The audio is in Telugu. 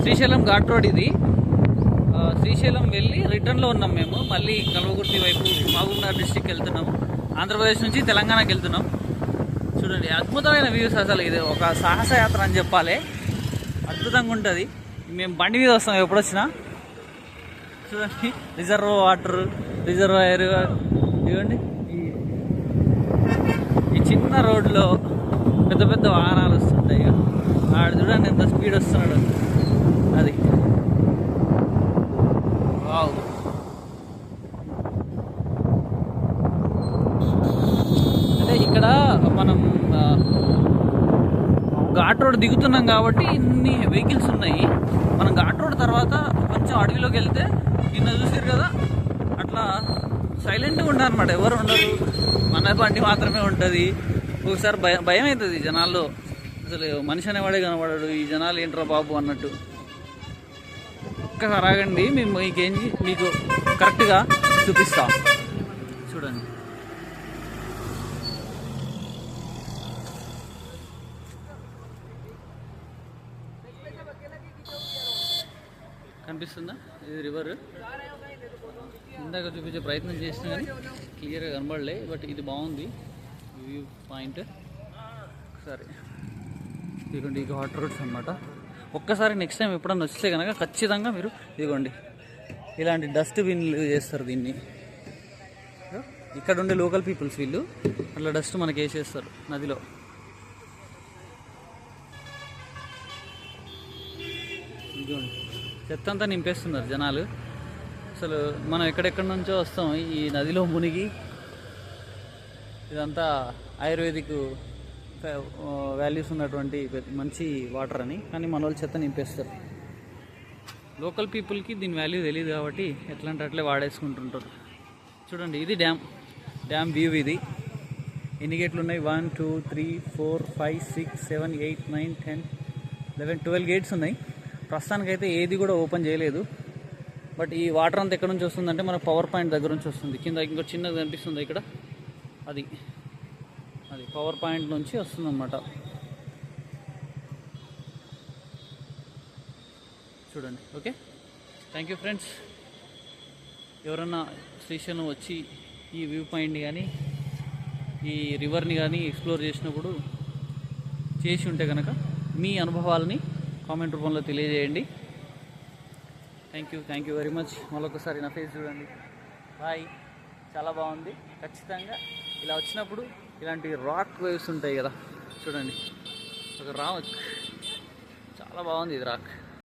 శ్రీశైలం ఘాట్ రోడ్ ఇది. శ్రీశైలం వెళ్ళి రిటర్న్లో ఉన్నాం మేము. మళ్ళీ కల్వకుర్తి వైపు మహబూబ్నగర్ డిస్టిక్కి వెళ్తున్నాము. ఆంధ్రప్రదేశ్ నుంచి తెలంగాణకి వెళ్తున్నాం. చూడండి అద్భుతమైన వ్యూస్. అసలు ఇది ఒక సాహస యాత్ర అని చెప్పాలి. అద్భుతంగా ఉంటుంది. మేము బండి మీద వస్తాం ఎప్పుడొచ్చినా. చూడండి రిజర్వాయర్ ఇవ్వండి. ఈ చిన్న రోడ్లో పెద్ద పెద్ద వాహనాలు వస్తుంటాయి. ఆడు చూడండి ఎంత స్పీడ్ వస్తున్నాడు. అది వావ్. అంటే ఇక్కడ మనం ఘాట్ రోడ్ దిగుతున్నాం కాబట్టి ఇన్ని వెహికల్స్ ఉన్నాయి. మనం ఘాట్ రోడ్ తర్వాత కొంచెం అడవిలోకి వెళ్తే నిన్న చూసారు కదా, అట్లా సైలెంట్గా ఉండాలి అన్నమాట. ఎవరు ఉండరు, మన బండి మాత్రమే ఉంటుంది. ఒకసారి భయం అవుతుంది జనాల్లో. అసలు మనిషి అనేవాడే కనబడాడు. ఈ జనాలు ఏంట్రా బాబు అన్నట్టు. ఒక్కసారి ఆగండి, మీకు కరెక్ట్గా చూపిస్తా. చూడండి కనిపిస్తుందా? ఇది రివర్. ఇందాక చూపించే ప్రయత్నం చేసినా కానీ క్లియర్గా కనబడలే. బట్ ఇది బాగుంది వ్యూ పాయింట్. ఒకసారి ఇదిగోండి ఈ ఘాట్ రోడ్స్ అనమాట. ఒక్కసారి నెక్స్ట్ టైం ఎప్పుడన్నా వస్తే కనుక ఖచ్చితంగా మీరు ఇదిగోండి ఇలాంటి డస్ట్బిన్లు చేస్తారు దీన్ని. ఇక్కడ ఉండే లోకల్ పీపుల్స్ వీళ్ళు అట్లా డస్ట్ మనకి వేసేస్తారు నదిలో. ఇదిగోండి చెత్త అంతా నింపేస్తున్నారు జనాలు. అసలు మనం ఎక్కడెక్కడి నుంచో వస్తాం ఈ నదిలో మునిగి. ఇదంతా ఆయుర్వేదిక్ వాల్యూస్ ఉన్నటువంటి మంచి వాటర్ అని, కానీ మన వాళ్ళు చెత్త నింపేస్తారు. లోకల్ పీపుల్కి దీని వాల్యూ తెలియదు కాబట్టి ఎట్లా అంటే అట్లే వాడేసుకుంటుంటారు. చూడండి ఇది డ్యామ్ వ్యూ. ఇది ఎన్ని గేట్లు ఉన్నాయి? 1 2 3 4 5 6 7 8 9 10 11 12 గేట్స్ ఉన్నాయి. ప్రస్తుతానికైతే ఏది కూడా ఓపెన్ చేయలేదు. బట్ ఈ వాటర్ అంతా ఎక్కడ నుంచి వస్తుందంటే మన పవర్ పాయింట్ దగ్గర నుంచి వస్తుంది. కింద ఇంకో చిన్నది కనిపిస్తుంది ఇక్కడ, అది పవర్ పాయింట్ నుంచి వస్తుంది అన్నమాట. చూడండి. Okay, thank you friends. ఎవరన్నా శ్రీశైలం వచ్చి ఈ వ్యూ పాయింట్ని కానీ ఈ రివర్ని కానీ ఎక్స్ప్లోర్ చేసినప్పుడు చేసి ఉంటే కనుక మీ అనుభవాలని కామెంట్ రూపంలో తెలియజేయండి. Thank you very much. మళ్ళొకసారి నా ఫేస్ చూడండి. బాయ్. చాలా బాగుంది. ఖచ్చితంగా ఇలా వచ్చినప్పుడు ఇలాంటి రాక్ వేవ్స్ ఉంటాయి కదా, చూడండి ఒక రాక్. చాలా బాగుంది ఇది రాక్.